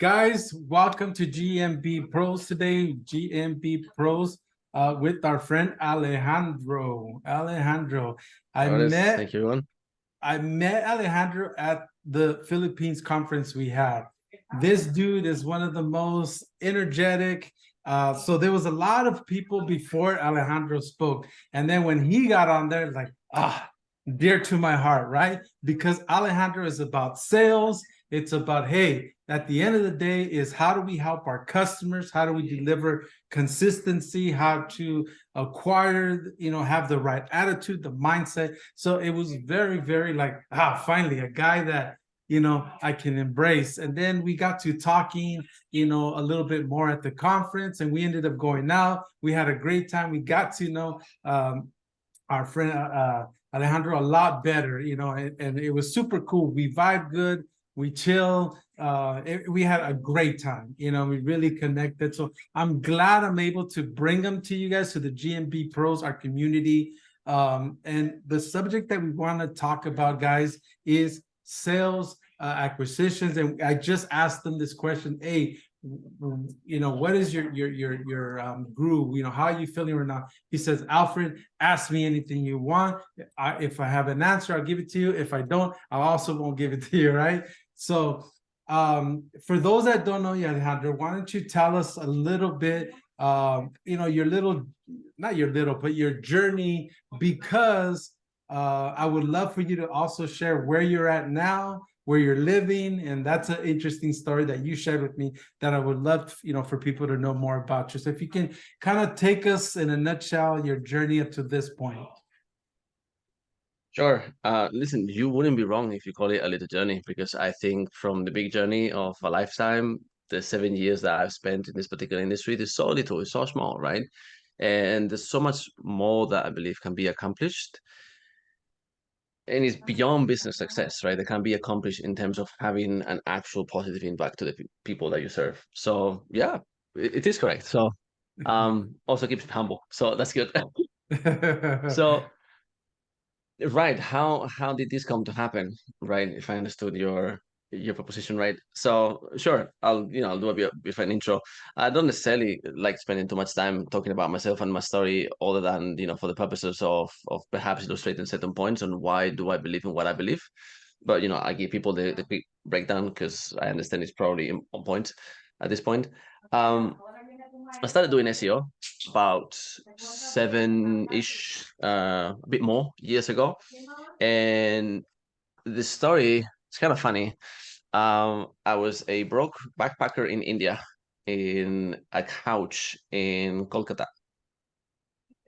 Guys, welcome to GMB Pros today. GMB Pros with our friend Alejandro. I met Thank you, everyone. I met Alejandro at the Philippines conference we had. This dude is one of the most energetic. So there was a lot of people before Alejandro spoke. And then when he got on there, like, dear to my heart, right? Because Alejandro is about sales. It's about, hey, at the end of the day, is how do we help our customers? How do we deliver consistency? How to acquire, have the right attitude, the mindset. So it was very, very like, finally, a guy that, I can embrace. And then we got to talking, a little bit more at the conference, and we ended up going out. We had a great time. We got to know our friend Alejandro a lot better, and it was super cool. We vibed good, we chill, we had a great time, we really connected. So I'm glad I'm able to bring them to you guys, to the GMB Pros, our community. And the subject that we want to talk about, guys, is sales acquisitions. And I just asked them this question: hey, what is your groove? How are you feeling right now? He says, Alfred, ask me anything you want. If I have an answer, I'll give it to you. If I don't, I also won't give it to you, right? So for those that don't know you, Alejandro, why don't you tell us a little bit, your little, not your little, but your journey, because I would love for you to also share where you're at now, where you're living. And that's an interesting story that you shared with me that I would love, for people to know more about you. So if you can kind of take us in a nutshell, your journey up to this point. Sure. Listen, you wouldn't be wrong if you call it a little journey, because I think from the big journey of a lifetime, the 7 years that I've spent in this particular industry, is so little, it's so small, right? And there's so much more that I believe can be accomplished. And it's beyond business success, right? That can be accomplished in terms of having an actual positive impact to the people that you serve. So yeah, it is correct. So also keeps me humble. So that's good. So right, how did this come to happen, right? If I understood your proposition right. So sure, I'll do a bit of an intro. I don't necessarily like spending too much time talking about myself and my story, other than for the purposes of perhaps illustrating certain points on why do I believe in what I believe. But I give people the quick breakdown because I understand it's probably on point at this point. I started doing SEO about seven-ish, a bit more years ago. And the story is kind of funny. I was a broke backpacker in India in a couch in Kolkata.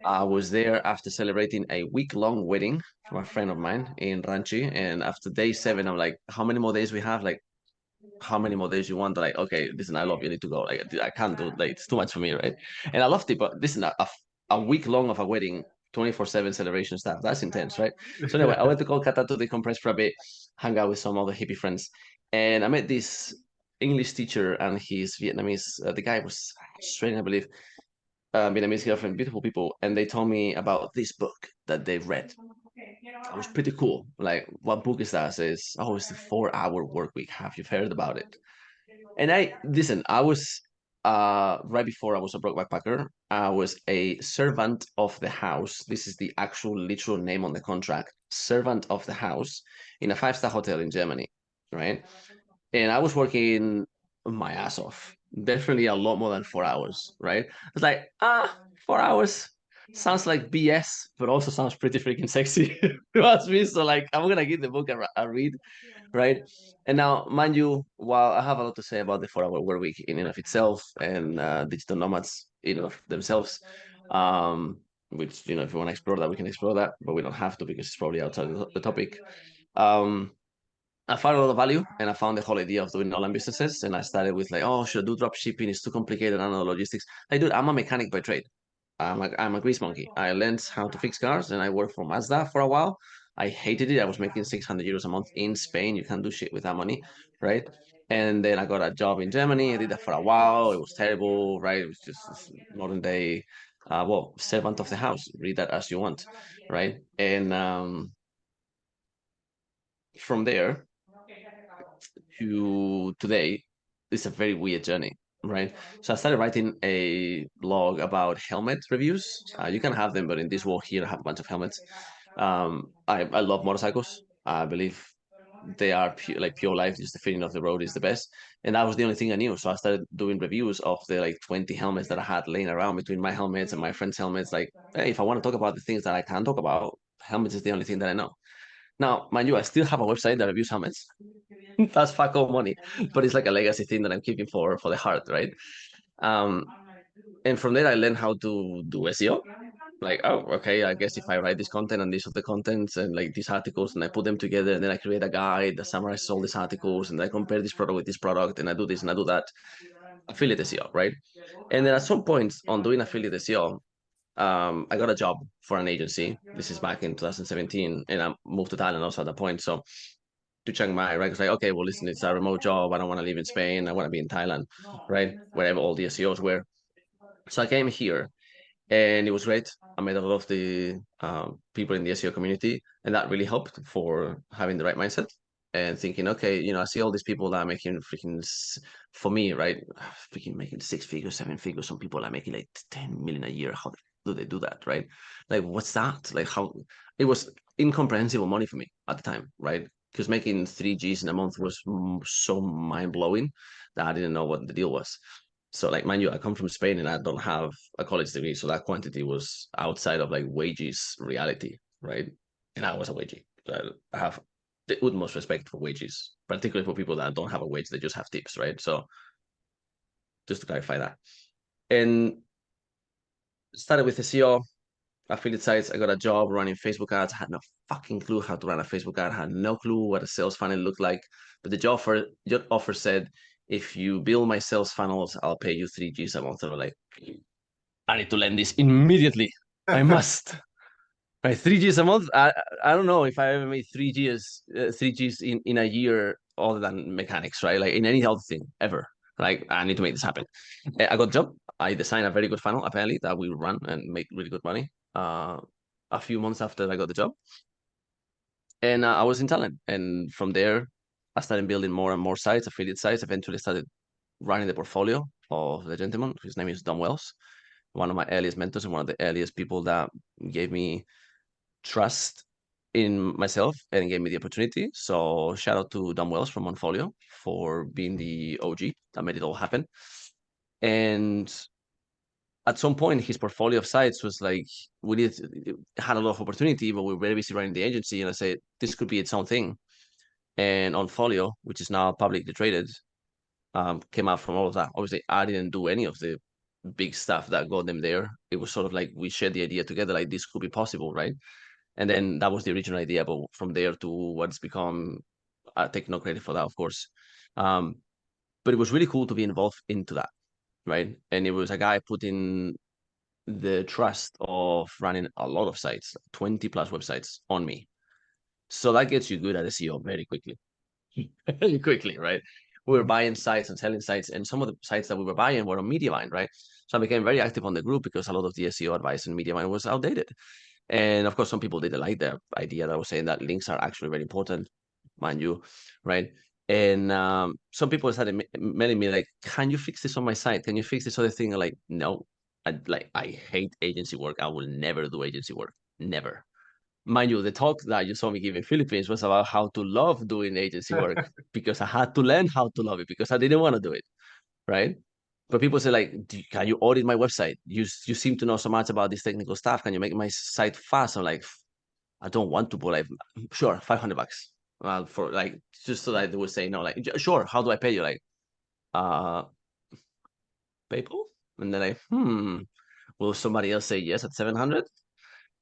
I was there after celebrating a week-long wedding from a friend of mine in Ranchi. And after day 7, I'm like, how many more days we have? Like, how many more days you want? Like, okay, listen, I love you, need to go. Like, I can't do, like, it's too much for me, right? And I loved it, but listen, a week long of a wedding, 24/7 celebration stuff, that's intense, right? So anyway, I went to Kolkata to decompress for a bit, hang out with some other hippie friends, and I met this English teacher and his Vietnamese. The guy was Australian, I believe. Vietnamese girlfriend, beautiful people, and they told me about this book that they read. It was pretty cool. Like, what book is that? It says, oh, it's the 4-Hour Work Week. Have you heard about it? And I listen, I was right before I was a broke backpacker, I was a servant of the house. This is the actual literal name on the contract. Servant of the house in a 5-star hotel in Germany, right? And I was working my ass off. Definitely a lot more than 4 hours, right? It's like, 4 hours sounds like BS, but also sounds pretty freaking sexy to ask me. So like, I'm gonna give the book a read, right? And now, mind you, while I have a lot to say about the 4-hour work week in and of itself, and digital nomads in and of themselves, which if you want to explore that, we can explore that, but we don't have to because it's probably outside the topic. Um, I found a lot of value, and I found the whole idea of doing online businesses. And I started with like, oh, should I do drop shipping? It's too complicated. I don't know logistics. Like, dude, I'm a mechanic by trade. I'm a grease monkey. I learned how to fix cars, and I worked for Mazda for a while. I hated it. I was making 600 euros a month in Spain. You can't do shit with that money, right? And then I got a job in Germany. I did that for a while. It was terrible, right? It was just this modern day, servant of the house. Read that as you want, right? And from there to today, it's a very weird journey, right? So I started writing a blog about helmet reviews. You can have them, but in this world here, I have a bunch of helmets. I love motorcycles. I believe they are pure life. Just the feeling of the road is the best, and that was the only thing I knew. So I started doing reviews of the like 20 helmets that I had laying around between my helmets and my friends' helmets. Like, hey, if I want to talk about the things that I can talk about, helmets is the only thing that I know. Now, mind you, I still have a website that reviews helmets. That's fuck all money, but it's like a legacy thing that I'm keeping for the heart, right? Um, and from there, I learned how to do SEO. Like, oh, okay, I guess if I write this content and these are the contents and like these articles and I put them together and then I create a guide that summarizes all these articles and I compare this product with this product and I do this and I do that. Affiliate SEO, right? And then at some point on doing affiliate SEO, I got a job for an agency. This is back in 2017, and I moved to Thailand also at that point. So to Chiang Mai, right? It's like, okay, well, listen, it's a remote job. I don't want to live in Spain. I want to be in Thailand, right? Wherever all the SEOs were. So I came here and it was great. I met a lot of the people in the SEO community, and that really helped for having the right mindset and thinking, okay, I see all these people that are making for me, right, freaking making 6 figures, 7 figures. Some people are making like 10 million a year. How do they do that, right? Like, what's that? Like, how it was incomprehensible money for me at the time, right? Because making 3Gs in a month was so mind blowing that I didn't know what the deal was. So like, mind you, I come from Spain and I don't have a college degree, so that quantity was outside of like wages reality, right? And I was a wagey. I have the utmost respect for wages, particularly for people that don't have a wage, they just have tips, right? So just to clarify that. And started with SEO, affiliate sites. I got a job running Facebook ads. I had no fucking clue how to run a Facebook ad. I had no clue what a sales funnel looked like. But the job offer said, if you build my sales funnels, I'll pay you 3Gs a month. I was like, I need to learn this immediately. I must. Right, 3Gs a month. I don't know if I ever made 3Gs in a year other than mechanics, right? Like in any other thing ever. Like I need to make this happen. I got a job. I designed a very good funnel apparently that we run and make really good money. A few months after I got the job, and I was in Thailand. And from there, I started building more and more sites, affiliate sites. Eventually, started running the portfolio of the gentleman. His name is Don Wells, one of my earliest mentors and one of the earliest people that gave me trust in myself and gave me the opportunity. So shout out to Don Wells from Monfolio for being the OG that made it all happen. And at some point, his portfolio of sites was like, had a lot of opportunity, but we were very busy running the agency. And I said, this could be its own thing. And Onfolio, which is now publicly traded, came out from all of that. Obviously, I didn't do any of the big stuff that got them there. It was sort of like we shared the idea together, like this could be possible, right? And then that was the original idea, but from there to what's become, I take no credit for that, of course. But it was really cool to be involved into that, right? And it was a guy putting the trust of running a lot of sites, 20 plus websites on me. So that gets you good at SEO very quickly. Very quickly, right? We were buying sites and selling sites, and some of the sites that we were buying were on Mediavine, right? So I became very active on the group because a lot of the SEO advice in Mediavine was outdated. And of course, some people didn't like the idea that I was saying that links are actually very important, mind you, right? And some people started mailing me like, "Can you fix this on my site? Can you fix this other thing?" I'm like, no, I hate agency work. I will never do agency work, never. Mind you, the talk that you saw me give in Philippines was about how to love doing agency work because I had to learn how to love it because I didn't want to do it, right? But people say like, can you audit my website? You seem to know so much about this technical stuff. Can you make my site fast? I'm like, I don't want to, but like, sure, $500. For like, just so that they would say no, like, sure. How do I pay you? Like, uh, PayPal? And then like, will somebody else say yes at 700?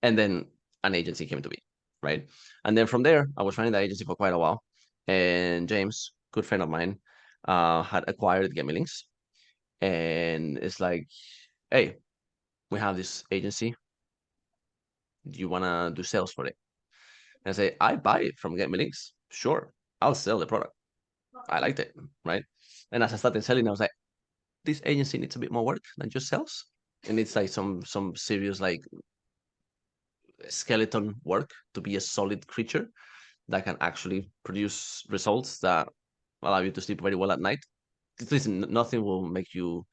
And then an agency came to me, right? And then from there, I was running that agency for quite a while. And James, good friend of mine, had acquired Get Me Links. And it's like, hey, we have this agency. Do you want to do sales for it? And I say, I buy it from Get Me Links. Sure, I'll sell the product. I liked it, right? And as I started selling, I was like, this agency needs a bit more work than just sales. And it's like some serious like skeleton work to be a solid creature that can actually produce results that allow you to sleep very well at night. listen, nothing will make you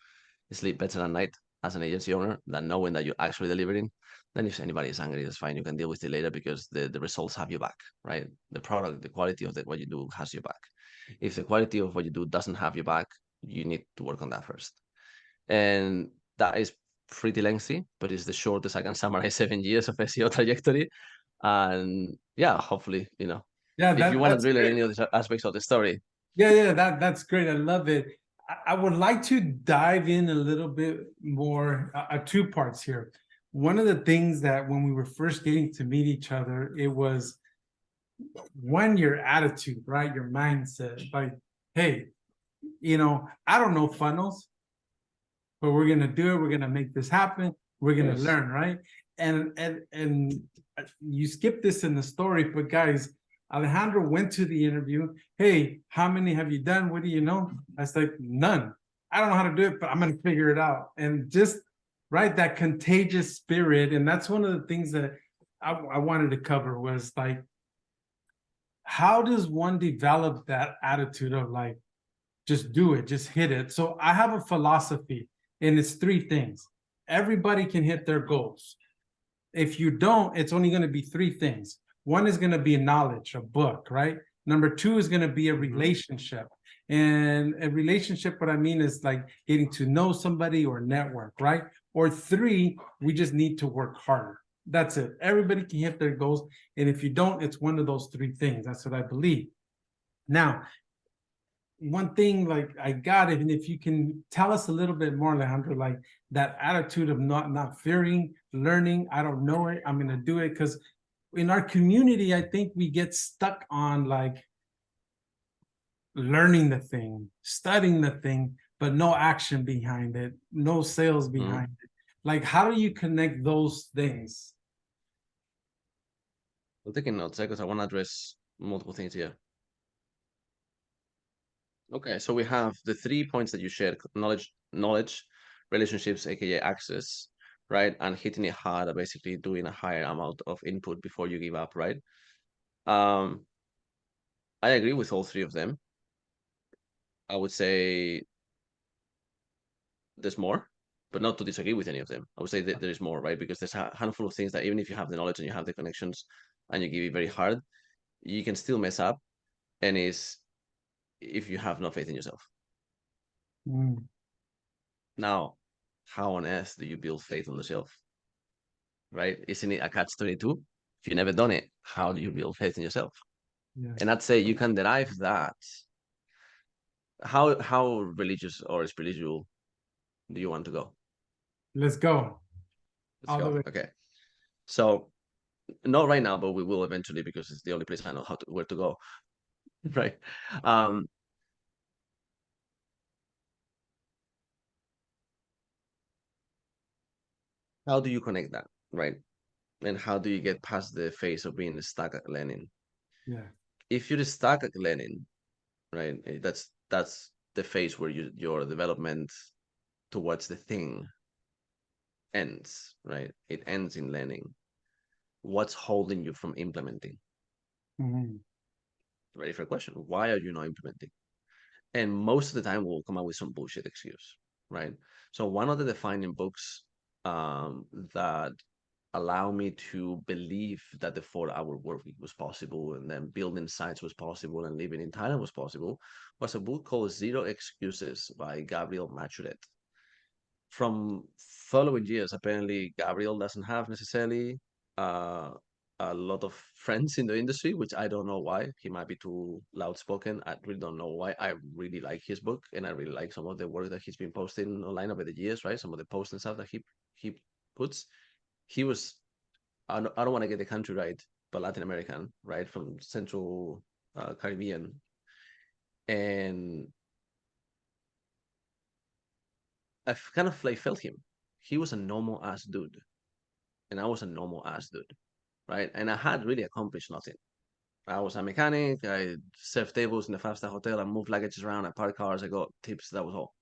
sleep better at night as an agency owner than knowing that you're actually delivering. Then if anybody is angry, that's fine. You can deal with it later because the results have you back, right? The product, the quality of what you do has you back. If the quality of what you do doesn't have you back, you need to work on that first. And that is pretty lengthy, but it's the shortest I can summarize 7 years of SEO trajectory. And yeah, hopefully, Yeah, if you want to that's drill in great. any of the aspects of the story. Yeah, that's great. I love it. I would like to dive in a little bit more, two parts here. One of the things that when we were first getting to meet each other, it was one, your attitude, right? Your mindset. Like, hey, I don't know funnels, but we're gonna do it. We're gonna make this happen. We're gonna Yes. learn, right? And you skip this in the story, but guys, Alejandro went to the interview. Hey, how many have you done? What do you know? I was like, none. I don't know how to do it, but I'm gonna figure it out. And just right, that contagious spirit, and that's one of the things that I wanted to cover was like, how does one develop that attitude of like, just do it, just hit it? So I have a philosophy, and it's three things. Everybody can hit their goals. If you don't, it's only going to be three things. One is going to be knowledge, a book, right? Number two is going to be a relationship. And a relationship, what I mean is like getting to know somebody or network, right? Or three, we just need to work harder. That's it. Everybody can hit their goals. And if you don't, it's one of those three things. That's what I believe. Now, one thing like I got it, and if you can tell us a little bit more, Alejandro, like that attitude of not fearing, learning. I don't know it, I'm gonna do it. Because in our community, I think we get stuck on like learning the thing, studying the thing, but no action behind it, no sales behind it. Like, how do you connect those things? I'm taking notes because I want to address multiple things here. Okay, so we have the 3 points that you shared: knowledge, relationships, aka access, right? And hitting it hard, basically doing a higher amount of input before you give up, right? Um, I agree with all three of them. I would say there's more, but not to disagree with any of them. I would say that there is more, right? Because there's a handful of things that even if you have the knowledge and you have the connections and you give it very hard, you can still mess up. And is if you have no faith in yourself. Mm, Now, how on earth do you build faith on yourself? Right? Isn't it a catch-22? If you've never done it, how do you build faith in yourself? yeah, And I'd say you can derive that. How religious or spiritual do you want to go? let's go Let's all the go. way. Okay. So not right now, but we will eventually because it's the only place I know where to go. Right. Um, how do you connect that? Right. And how do you get past the phase of being stuck at learning? Yeah. If you're stuck at learning, right, that's the phase where your development towards the thing ends, right? It ends in learning. What's holding you from implementing? Mhm. Ready for a question? Why are you not implementing? And most of the time, we'll come up with some bullshit excuse, right? So one of the defining books that allow me to believe that the 4 hour work week was possible and then building sites was possible and living in Thailand was possible was a book called Zero Excuses by Gabriel Machuret. From following years, apparently Gabriel doesn't have necessarily uh, a lot of friends in the industry, which I don't know why. He might be too loud spoken. I really don't know why. I really like his book, and I really like some of the work that he's been posting online over the years. Right, some of the posts and stuff that he puts. He was I don't want to get the country right, but Latin American, right, from Central Caribbean, and kind of like felt him. He was a normal ass dude, and I was a normal ass dude, right? And I had really accomplished nothing. I was a mechanic. I served tables in the five-star hotel. I moved luggages around. I parked cars. I got tips. That was all,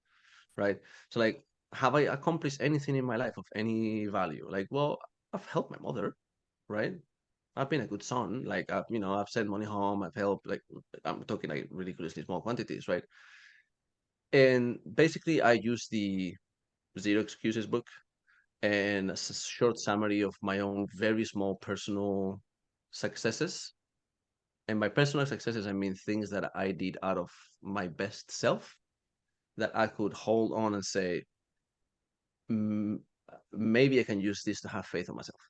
right? So like, have I accomplished anything in my life of any value? Like, well, I've helped my mother, right? I've been a good son. Like, I've sent money home. I've helped. Like, I'm talking like ridiculously small quantities, right? And basically, I use the Zero Excuses book and a short summary of my own very small personal successes. And by personal successes, I mean things that I did out of my best self that I could hold on and say, "Mm, maybe I can use this to have faith in myself,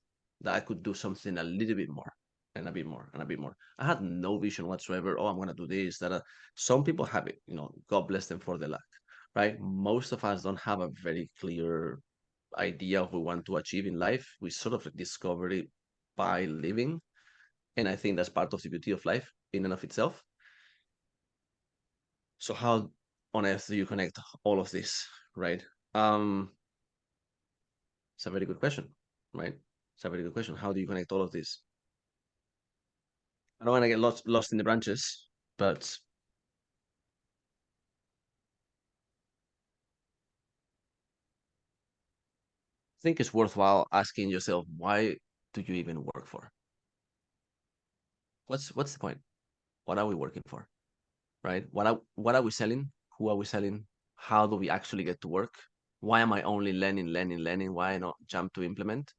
that I could do something a little bit more and a bit more and a bit more." I had no vision whatsoever. Oh, I'm going to do this, that. Some people have it, God bless them for the luck, right? Most of us don't have a very clear idea of what we want to achieve in life. We sort of discover it by living. And I think that's part of the beauty of life in and of itself. So how on earth do you connect all of this, right? It's a very good question, right? It's a very good question. How do you connect all of this? I don't want to get lost in the branches, but I think it's worthwhile asking yourself, why do you even work for? What's the point? What are we working for? Right? What are we selling? Who are we selling? How do we actually get to work? Why am I only learning? Why not jump to implement?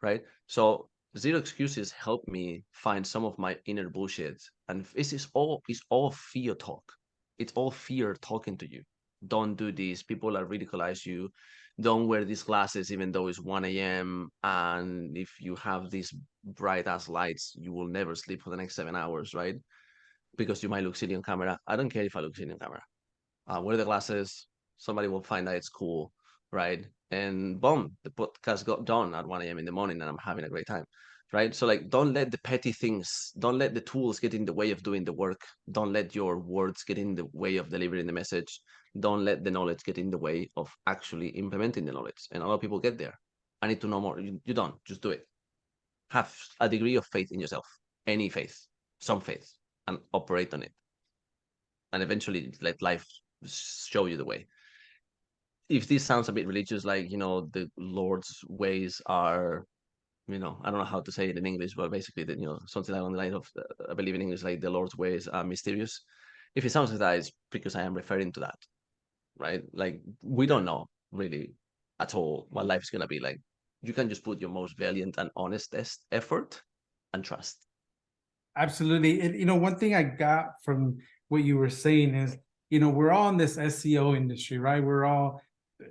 Right? So Zero Excuses helped me find some of my inner bullshit. And this is all fear talk. It's all fear talking to you. Don't do this. People are ridiculize you. Don't wear these glasses even though it's 1 a.m. And if you have these bright ass lights, you will never sleep for the next 7 hours, right? Because you might look silly on camera. I don't care if I look silly on camera. Wear the glasses. Somebody will find that it's cool, right? And boom, the podcast got done at 1 a.m. in the morning, and I'm having a great time, right? So like, don't let the petty things, don't let the tools get in the way of doing the work. Don't let your words get in the way of delivering the message. Don't let the knowledge get in the way of actually implementing the knowledge. And a lot of people get there. I need to know more. You don't. Just do it. Have a degree of faith in yourself. Any faith, some faith, and operate on it. And eventually let life show you the way. If this sounds a bit religious, like, the Lord's ways are, I don't know how to say it in English, but basically that, something along the line of, I believe in English, like the Lord's ways are mysterious. If it sounds like that, it's because I am referring to that, right? Like, we don't know really at all what life is going to be like. You can just put your most valiant and honestest effort and trust. Absolutely. And one thing I got from what you were saying is, we're all in this SEO industry, right? We're all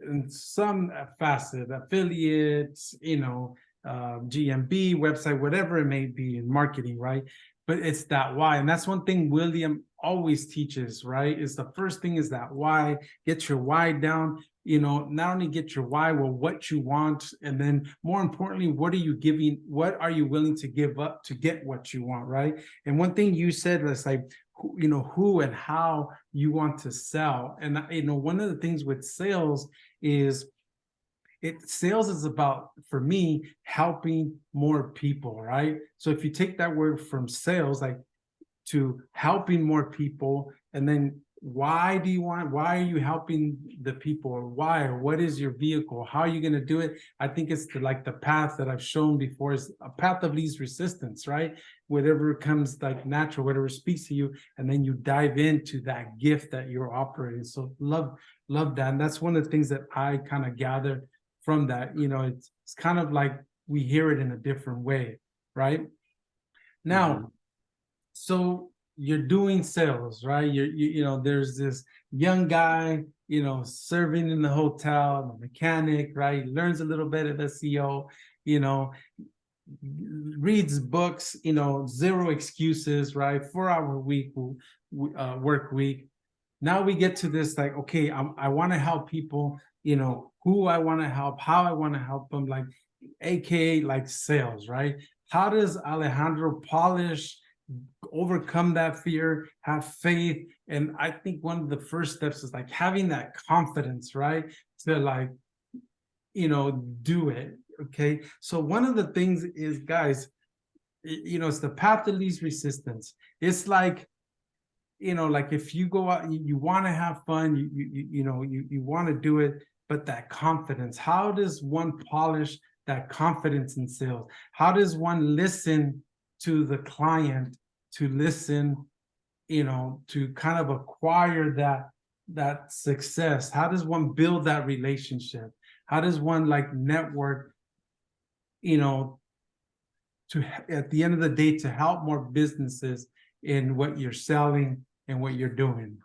in some facet, affiliates, GMB, website, whatever it may be in marketing, right? But it's that why. And that's one thing William always teaches, right? Is the first thing is that why. Get your why down. Not only get your why, well, what you want, and then more importantly, what are you willing to give up to get what you want, right? And one thing you said was like, who and how you want to sell. And one of the things with sales is sales is about, for me, helping more people, right? So if you take that word from sales, like, to helping more people, and then why are you helping the people, or why, or what is your vehicle, how are you going to do it? I think it's the path that I've shown before, is a path of least resistance, right? Whatever comes like natural, whatever speaks to you, and then you dive into that gift that you're operating. So love that. And that's one of the things that I kind of gathered from that. It's kind of like we hear it in a different way, right? Now, so you're doing sales, right? There's this young guy, serving in the hotel, the mechanic, right? Learns a little bit of SEO, you know, reads books, Zero Excuses, right? 4-hour week, work week. Now we get to this, like, okay, I want to help people, who I want to help, how I want to help them, like, AKA like sales, right? How does Alejandro polish, overcome that fear, have faith? And I think one of the first steps is like having that confidence, right? To like, do it. Okay. So one of the things is, guys, it's the path of least resistance. It's like, like if you go out, you want to have fun, you want to do it, but that confidence, how does one polish that confidence in sales? How does one listen to the client, to listen, to kind of acquire that success? How does one build that relationship? How does one like network, you know, to at the end of the day to help more businesses in what you're selling and what you're doing?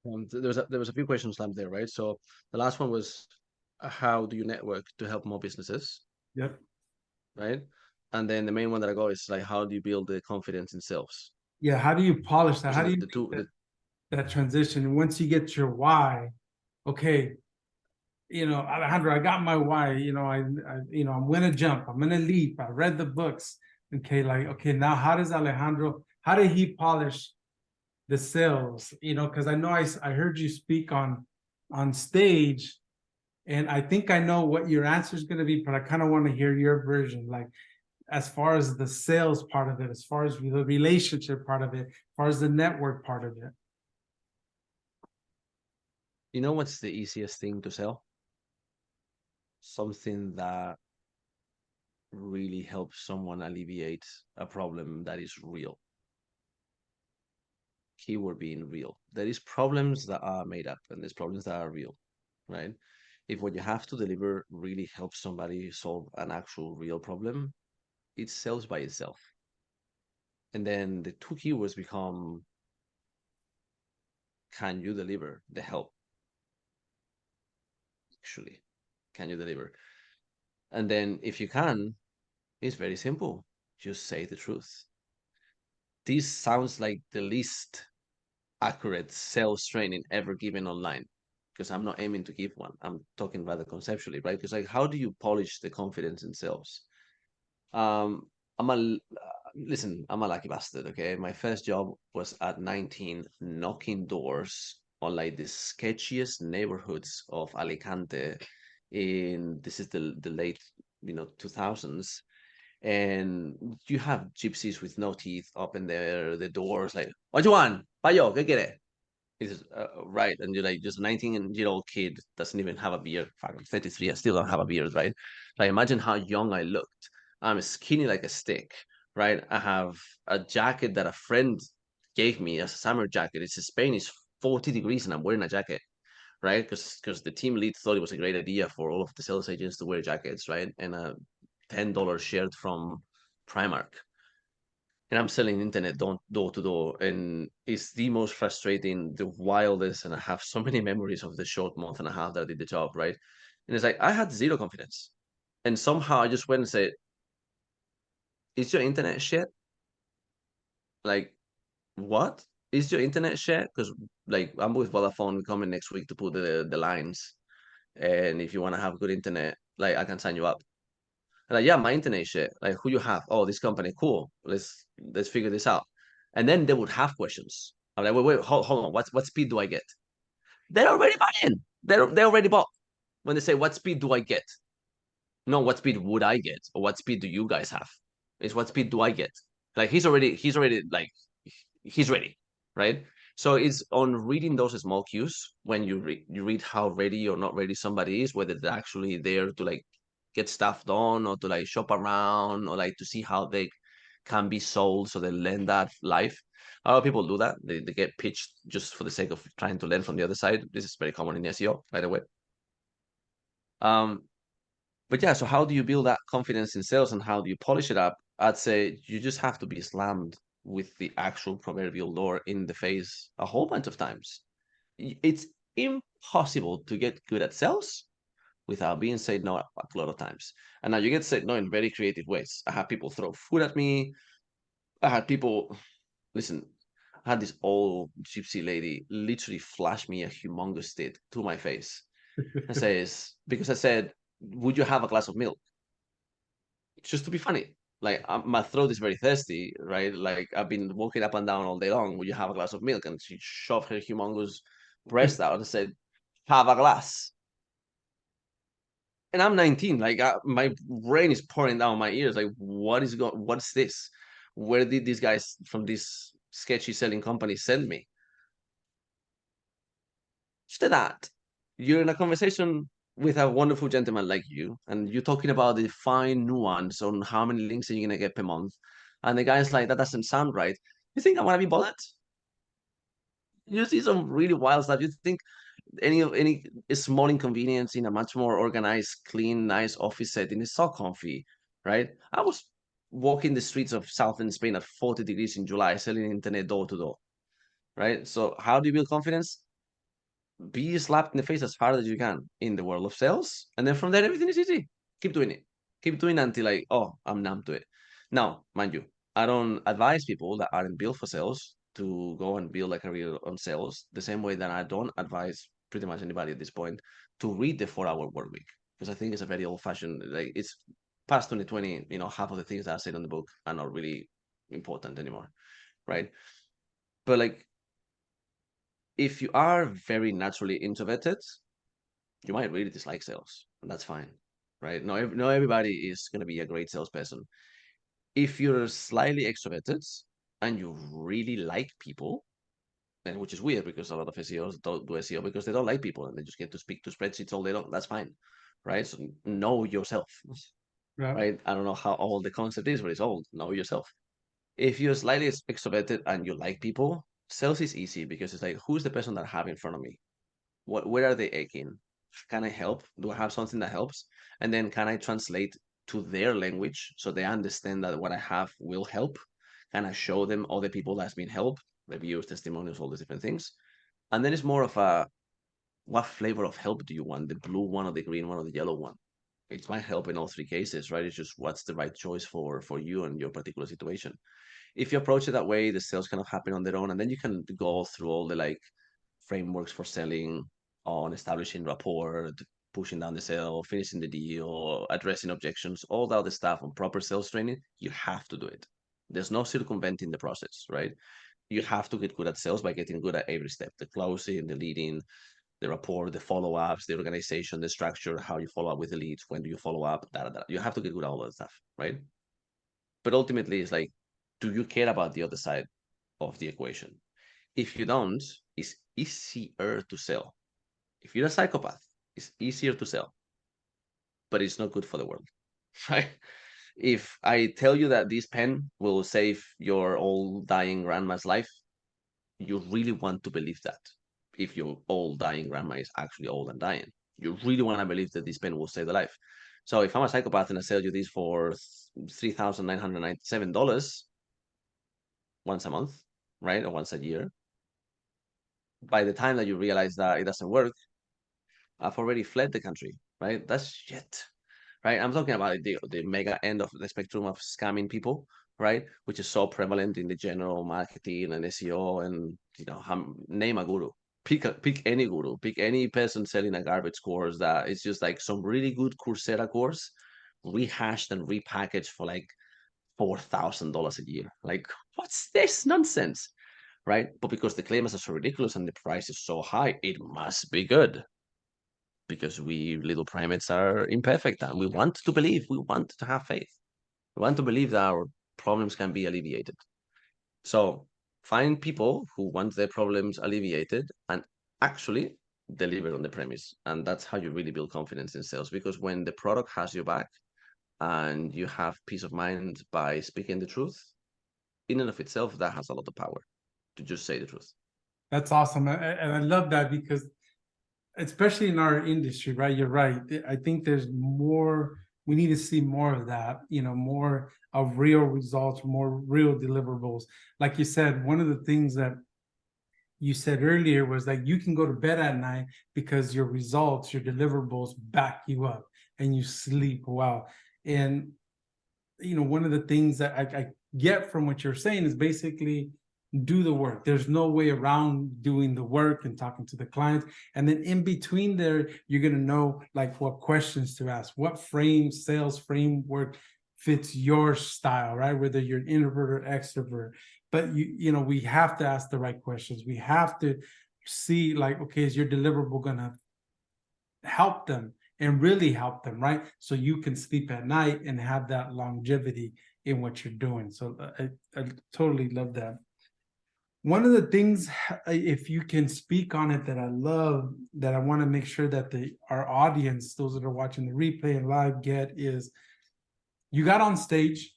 There was a few questions left there, right? So the last one was, how do you network to help more businesses, Yep. right? And then the main one that I got is like, how do you build the confidence in sales? Yeah. How do you polish that? Those are How do you the two. make that transition? And once you get your why, okay, Alejandro, I got my why. I'm gonna jump. I'm gonna leap. I read the books. Okay, like okay, now how does Alejandro? How did he polish the sales? Because I know I heard you speak on stage, and I think I know what your answer is gonna be, but I kind of want to hear your version, like as far as the sales part of it, as far as the relationship part of it, as far as the network part of it. You know what's the easiest thing to sell? Something that really helps someone alleviate a problem that is real. Keyword being real. There is problems that are made up and there's problems that are real, right? If what you have to deliver really helps somebody solve an actual real problem, it sells by itself. And then the two keywords become, can you deliver the help? Actually, can you deliver? And then if you can, it's very simple. Just say the truth. This sounds like the least accurate sales training ever given online, because I'm not aiming to give one. I'm talking rather conceptually, right? Because like, how do you polish the confidence in sales? Um, listen, I'm a lucky bastard. Okay, my first job was at 19, knocking doors on like the sketchiest neighborhoods of Alicante. This is the late 2000s, and you have gypsies with no teeth up in the doors like, what you want? Payo, ¿qué quiere? It's right, and you're like just a 19-year-old kid doesn't even have a beard. Fuck, I'm 33, I still don't have a beard, right? Like imagine how young I looked. I'm skinny like a stick, right? I have a jacket that a friend gave me as a summer jacket. It's Spain, it's 40 degrees, and I'm wearing a jacket, right? Because the team lead thought it was a great idea for all of the sales agents to wear jackets, right? And a $10 shirt from Primark, and I'm selling internet door to door, and it's the most frustrating, the wildest, and I have so many memories of the short month and a half that I did the job, right? And it's like I had zero confidence, and somehow I just went and said, "Is your internet shit? Like, what is your internet shit? Because like I'm with Vodafone coming next week to put the lines, and if you want to have good internet, like I can sign you up." And like, yeah, my internet shit. Like, who you have? Oh, this company. Cool. Let's figure this out. And then they would have questions. I'm like, wait, hold on. What speed do I get? They're already buying. They already bought. When they say, what speed do I get? No, what speed would I get? Or what speed do you guys have? It's what speed do I get? Like he's already like he's ready, right? So it's on reading those small cues when you read how ready or not ready somebody is, whether they're actually there to like get stuff done or to like shop around or like to see how they can be sold so they learn that life. A lot of people do that. They get pitched just for the sake of trying to learn from the other side. This is very common in SEO, by the way. Um, but yeah, so how do you build that confidence in sales and how do you polish it up? I'd say you just have to be slammed with the actual proverbial door in the face a whole bunch of times. It's impossible to get good at sales without being said no a lot of times. And now you get said no in very creative ways. I had people throw food at me. I had people, listen, I had this old gypsy lady literally flash me a humongous tit to my face and says, because I said, would you have a glass of milk? Just to be funny. Like my throat is very thirsty, right? Like I've been walking up and down all day long. Would you have a glass of milk? And she shoved her humongous breast out and said, "Have a glass." And I'm 19. Like my brain is pouring down my ears. Like what's this? Where did these guys from this sketchy selling company send me? After that, you're in a conversation with a wonderful gentleman like you, and you're talking about the fine nuance on how many links are you gonna get per month. And the guy's like, that doesn't sound right. You think I wanna be bothered? You see some really wild stuff. You think any small inconvenience in a much more organized, clean, nice office setting is so comfy, right? I was walking the streets of southern Spain at 40 degrees in July, selling internet door to door, right? So how do you build confidence? Be slapped in the face as hard as you can in the world of sales, and then from there everything is easy. Keep doing it. Keep doing it until like, oh, I'm numb to it. Now, mind you, I don't advise people that aren't built for sales to go and build a career on sales the same way that I don't advise pretty much anybody at this point to read the 4-hour work week, because I think it's a very old fashioned, like it's past 2020, half of the things that I said on the book are not really important anymore, right? But like, if you are very naturally introverted, you might really dislike sales, and that's fine, right? No, everybody is going to be a great salesperson. If you're slightly extroverted and you really like people, and which is weird because a lot of SEOs don't do SEO because they don't like people and they just get to speak to spreadsheets all day long. That's fine, right? So know yourself, Yeah. right? I don't know how old the concept is, but it's old. Know yourself. If you're slightly extroverted and you like people, sales is easy because it's like, who's the person that I have in front of me? Where are they aching? Can I help? Do I have something that helps? And then can I translate to their language so they understand that what I have will help? Can I show them other people that's been helped, reviews, testimonials, all these different things? And then it's more of a, what flavor of help do you want? The blue one or the green one or the yellow one? It might help in all three cases, right? It's just what's the right choice for you and your particular situation. If you approach it that way, the sales kind of happen on their own, and then you can go through all the like frameworks for selling, on establishing rapport, pushing down the sale, finishing the deal, addressing objections, all the other stuff on proper sales training. You have to do it. There's no circumventing the process, right? You have to get good at sales by getting good at every step: the closing, the leading, the rapport, the follow-ups, the organization, the structure, how you follow up with the leads, when do you follow up, You have to get good at all that stuff, right? But ultimately, it's like, do you care about the other side of the equation? If you don't, it's easier to sell. If you're a psychopath, it's easier to sell, but it's not good for the world, right? If I tell you that this pen will save your old dying grandma's life, you really want to believe that. If your old dying grandma is actually old and dying, you really want to believe that this pen will save the life. So if I'm a psychopath and I sell you this for $3,997 once a month, right, or once a year, by the time that you realize that it doesn't work, I've already fled the country, right? That's shit, right? I'm talking about the mega end of the spectrum of scamming people, right? Which is so prevalent in the general marketing and SEO, and name a guru. Pick any guru. Pick any person selling a garbage course that is just like some really good Coursera course, rehashed and repackaged for like $4,000 a year. Like, what's this nonsense, right? But because the claims are so ridiculous and the price is so high, it must be good, because we little primates are imperfect and we want to believe, we want to have faith. We want to believe that our problems can be alleviated. So find people who want their problems alleviated and actually deliver on the premise. And that's how you really build confidence in sales, because when the product has your back and you have peace of mind by speaking the truth, in and of itself, that has a lot of power to just say the truth. That's awesome. And I love that because especially in our industry, right? You're right. I think there's more, we need to see more of that, more of real results, more real deliverables. Like you said, one of the things that you said earlier was that you can go to bed at night because your results, your deliverables back you up and you sleep well. And, one of the things that I get from what you're saying is basically do the work. There's no way around doing the work and talking to the clients. And then in between there, you're going to know like what questions to ask, what sales framework fits your style, right? Whether you're an introvert or extrovert. But we have to ask the right questions. We have to see like, okay, is your deliverable going to help them and really help them, right? So you can sleep at night and have that longevity in what you're doing. So I totally love that. One of the things, if you can speak on it, that I love, that I want to make sure that our audience, those that are watching the replay and live, get is you got on stage,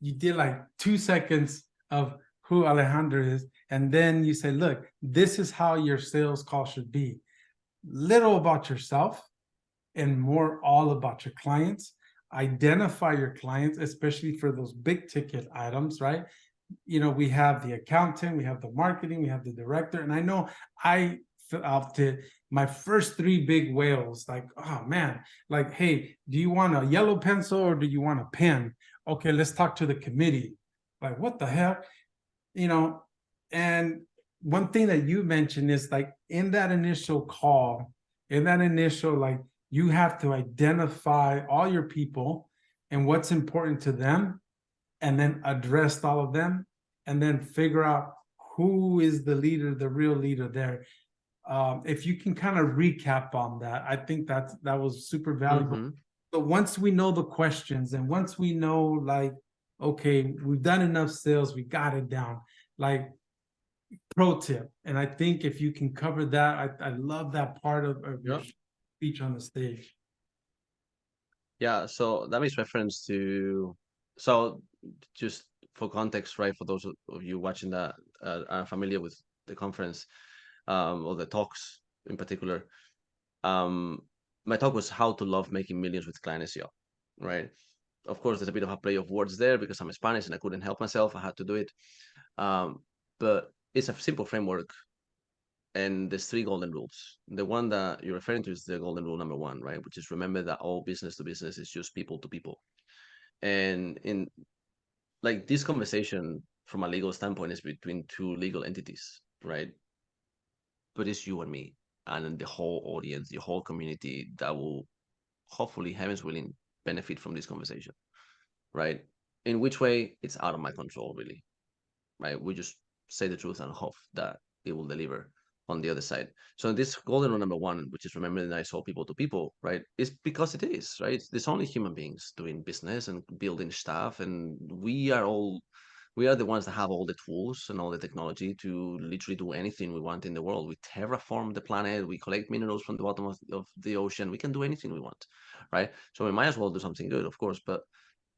you did like 2 seconds of who Alejandro is, and then you say, look, this is how your sales call should be. Little about yourself and more all about your clients. Identify your clients, especially for those big ticket items, right? You know, we have the accountant, we have the marketing, we have the director. And I know I felt it my first three big whales, like, oh man, like, hey, do you want a yellow pencil or do you want a pen? Okay, let's talk to the committee. Like, what the heck? You know, and one thing that you mentioned is like in that initial call, in that initial, like, you have to identify all your people and what's important to them, and then address all of them, and then figure out who is the leader, the real leader there. If you can kind of recap on that, I think that was super valuable. Mm-hmm. But once we know the questions, and once we know, like, okay, we've done enough sales, we got it down. Like, pro tip, and I think if you can cover that, I love that part of your speech on the stage. Yeah, so that makes reference to, so just for context, right? For those of you watching that are familiar with the conference, or the talks in particular, um, my talk was how to love making millions with client SEO, right? Of course, there's a bit of a play of words there because I'm Spanish and I couldn't help myself. I had to do it. But it's a simple framework, and there's three golden rules. The one that you're referring to is the golden rule number one, right? Which is remember that all business to business is just people to people. And in like this conversation from a legal standpoint is between two legal entities, right? But it's you and me and the whole audience, the whole community that will hopefully, heaven's willing, benefit from this conversation, right? In which way it's out of my control, really, right? We just say the truth and hope that it will deliver on the other side. So this golden rule number one, which is remembering that it's all people to people, right? Is because it is, right? There's only human beings doing business and building stuff, and we are the ones that have all the tools and all the technology to literally do anything we want in the world. We terraform the planet, we collect minerals from the bottom of the ocean, we can do anything we want, right? So we might as well do something good, of course. But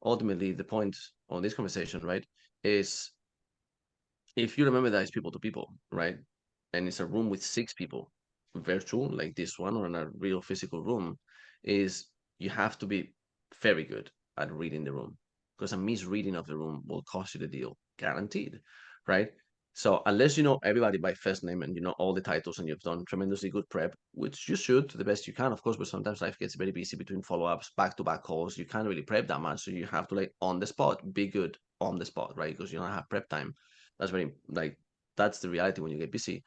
ultimately, the point on this conversation, right, is if you remember that it's people to people, right? And it's a room with six people, virtual like this one, or in a real physical room, is you have to be very good at reading the room because a misreading of the room will cost you the deal, guaranteed, right? So unless you know everybody by first name and you know all the titles and you've done tremendously good prep, which you should to the best you can, of course, but sometimes life gets very busy between follow-ups, back-to-back calls. You can't really prep that much, so you have to like on the spot, be good on the spot, right? Because you don't have prep time. That's very like that's the reality when you get busy.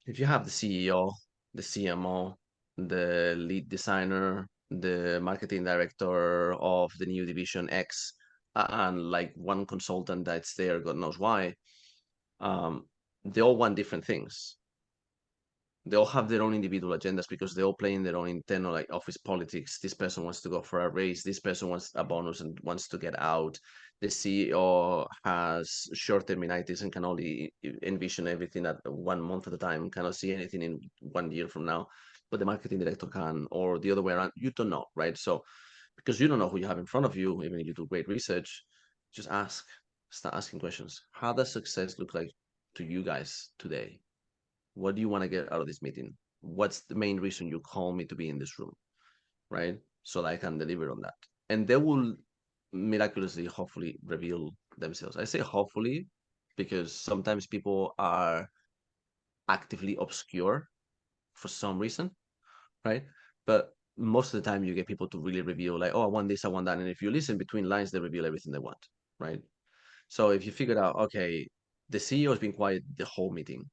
If you have the CEO, the CMO, the lead designer, the marketing director of the new division X, and like one consultant that's there, God knows why, they all want different things. They all have their own individual agendas because they all play in their own internal like office politics. This person wants to go for a raise. This person wants a bonus and wants to get out. The CEO has short-terminitis and can only envision everything at 1 month at a time, cannot see anything in 1 year from now. But the marketing director can, or the other way around. You don't know, right? So because you don't know who you have in front of you, even if you do great research, just ask. Start asking questions. How does success look like to you guys today? What do you want to get out of this meeting? What's the main reason you call me to be in this room, right? So that I can deliver on that. And they will miraculously, hopefully, reveal themselves. I say hopefully because sometimes people are actively obscure for some reason, right? But most of the time, you get people to really reveal, like, oh, I want this, I want that. And if you listen between lines, they reveal everything they want, right? So if you figure out, okay, the CEO has been quiet the whole meeting,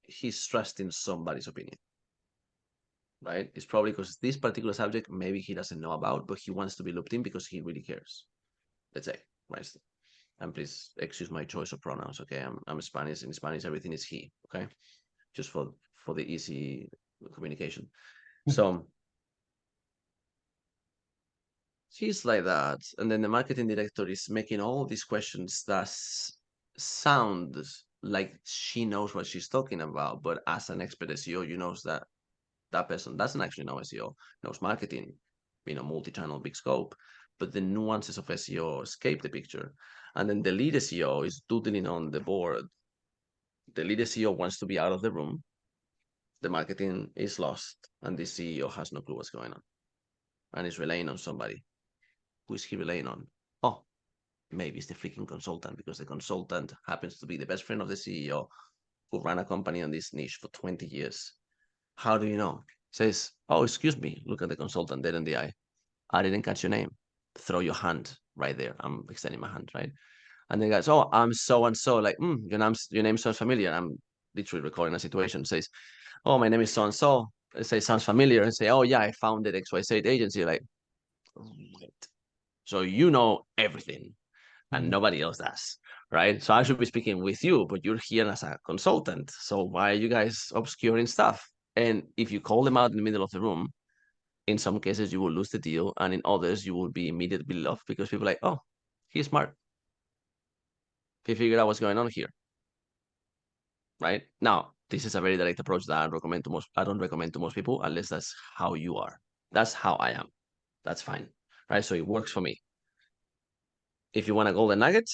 he's trusting somebody's opinion, right? It's probably because this particular subject maybe he doesn't know about, but he wants to be looped in because he really cares. Let's say, right? And please excuse my choice of pronouns. Okay, I'm Spanish. In Spanish, everything is he. Okay, just for the easy communication. So he's like that, and then the marketing director is making all these questions that sound like she knows what she's talking about, but as an expert SEO, you knows that that person doesn't actually know SEO, knows marketing, multi-channel, big scope, but the nuances of SEO escape the picture. And then the lead SEO is doodling on the board. The lead SEO wants to be out of the room. The marketing is lost, and the CEO has no clue what's going on, and is relying on somebody. Who is he relying on? Oh, maybe it's the freaking consultant, because the consultant happens to be the best friend of the CEO who ran a company on this niche for 20 years. How do you know? Says, oh, excuse me, look at the consultant dead in the eye. I didn't catch your name. Throw your hand right there. I'm extending my hand, right? And the guy goes, oh, I'm so and so. Like, your name sounds familiar. I'm literally recording a situation. Says, oh, my name is so and so. It says, sounds familiar. And say, oh, yeah, I founded XYZ agency. Like, right. So you know everything, and nobody else does, right? So I should be speaking with you, but you're here as a consultant. So why are you guys obscuring stuff? And if you call them out in the middle of the room, in some cases you will lose the deal, and in others you will be immediately loved, because people are like, oh, he's smart. He figured out what's going on here, right? Now, this is a very direct approach that I don't recommend to most people, unless that's how you are. That's how I am. That's fine, right? So it works for me. If you want a golden nugget,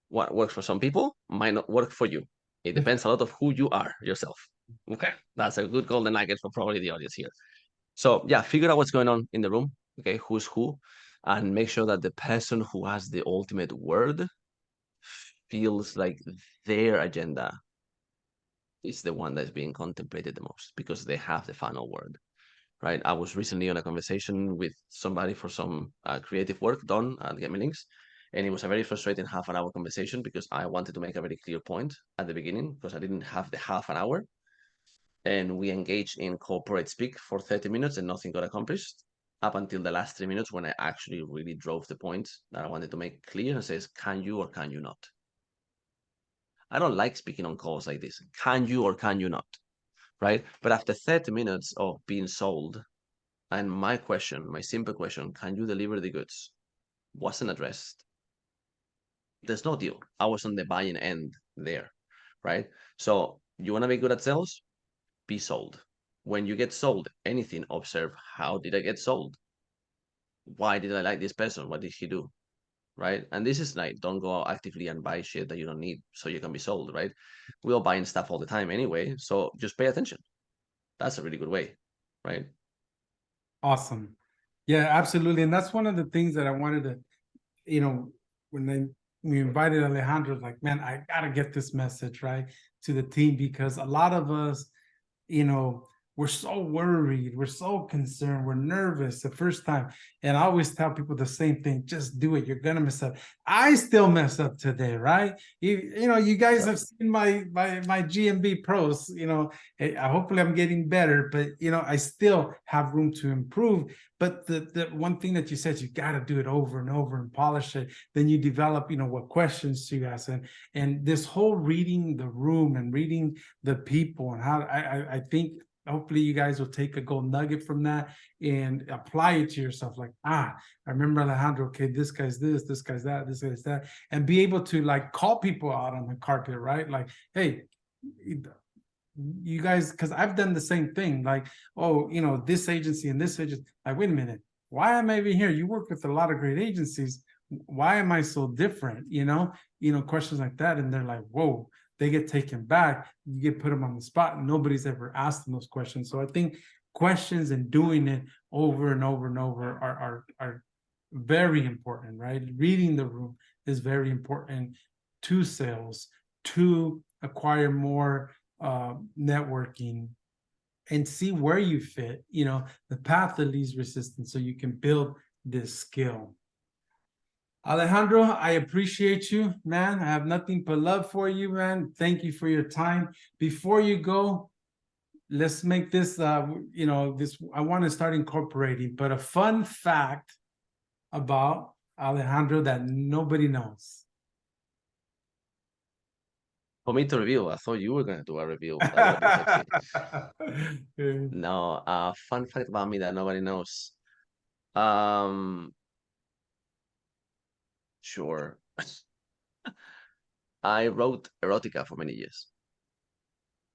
what works for some people might not work for you. It depends a lot of who you are yourself. Okay, that's a good golden nugget for probably the audience here. So yeah, figure out what's going on in the room. Okay, who's who, and make sure that the person who has the ultimate word feels like their agenda is the one that's being contemplated the most, because they have the final word, right? I was recently on a conversation with somebody for some creative work done at Get Me Links, and it was a very frustrating half-an-hour conversation, because I wanted to make a very clear point at the beginning, because I didn't have the half an hour, and we engaged in corporate speak for 30 minutes and nothing got accomplished up until the last 3 minutes, when I actually really drove the point that I wanted to make clear and says, can you or can you not? I don't like speaking on calls like this. Can you or can you not? Right? But after 30 minutes of being sold, and my question, my simple question, can you deliver the goods, wasn't addressed, there's no deal. I was on the buying end there, right? So you want to be good at sales? Be sold. When you get sold anything, observe, how did I get sold? Why did I like this person? What did he do? Right? And this is like, don't go out actively and buy shit that you don't need so you can be sold, right? We're all buying stuff all the time anyway, so just pay attention. That's a really good way, right? Awesome. Yeah, absolutely. And that's one of the things that I wanted to, when we invited Alejandro, like, man, I gotta get this message right to the team, because a lot of us, we're so worried, we're so concerned, we're nervous the first time. And I always tell people the same thing: just do it. You're gonna mess up. I still mess up today, right? You guys have seen my GMB pros. Hopefully I'm getting better, but I still have room to improve. But the one thing that you said, you got to do it over and over and polish it. Then you develop, what questions to ask, and this whole reading the room and reading the people, and how I think hopefully you guys will take a gold nugget from that and apply it to yourself. Like, I remember Alejandro, okay, this guy's this guy's that, this guy's that, and be able to like call people out on the carpet, right? Like, hey, you guys, because I've done the same thing. Like, oh, this agency and this agency. Like, wait a minute, why am I even here? You work with a lot of great agencies. Why am I so different? Questions like that, and they're like, whoa. They get taken back. You get put them on the spot, and nobody's ever asked them those questions. So I think questions and doing it over and over and over are very important, right? Reading the room is very important to sales, to acquire more networking, and see where you fit, the path of least resistance, so you can build this skill. Alejandro, I appreciate you, man. I have nothing but love for you, man. Thank you for your time. Before you go, let's make this, I want to start incorporating, but a fun fact about Alejandro that nobody knows. For me to reveal, I thought you were going to do a reveal. That would be sexy. No, fun fact about me that nobody knows. Sure. I wrote erotica for many years.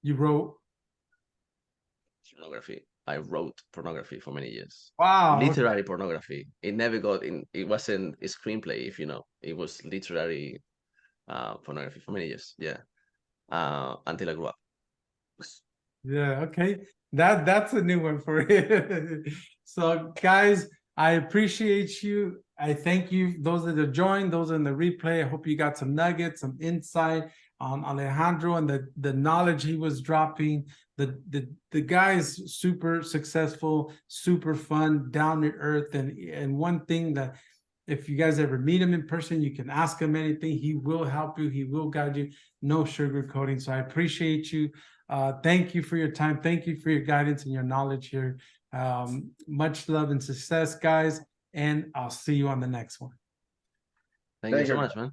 You wrote Pornography. I wrote pornography for many years. Wow. Literary pornography. It never got in. It wasn't a screenplay, if you know. It was literary pornography for many years. Yeah, until I grew up. Yeah, okay. That's a new one for you. So guys, I appreciate you. I thank you, those that have joined, those in the replay. I hope you got some nuggets, some insight on Alejandro and the knowledge he was dropping. The guy is super successful, super fun, down to earth. And one thing that if you guys ever meet him in person, you can ask him anything. He will help you, he will guide you, no sugarcoating. So I appreciate you. Thank you for your time. Thank you for your guidance and your knowledge here. Much love and success, guys. And I'll see you on the next one. Thank you Thank so you. much, man.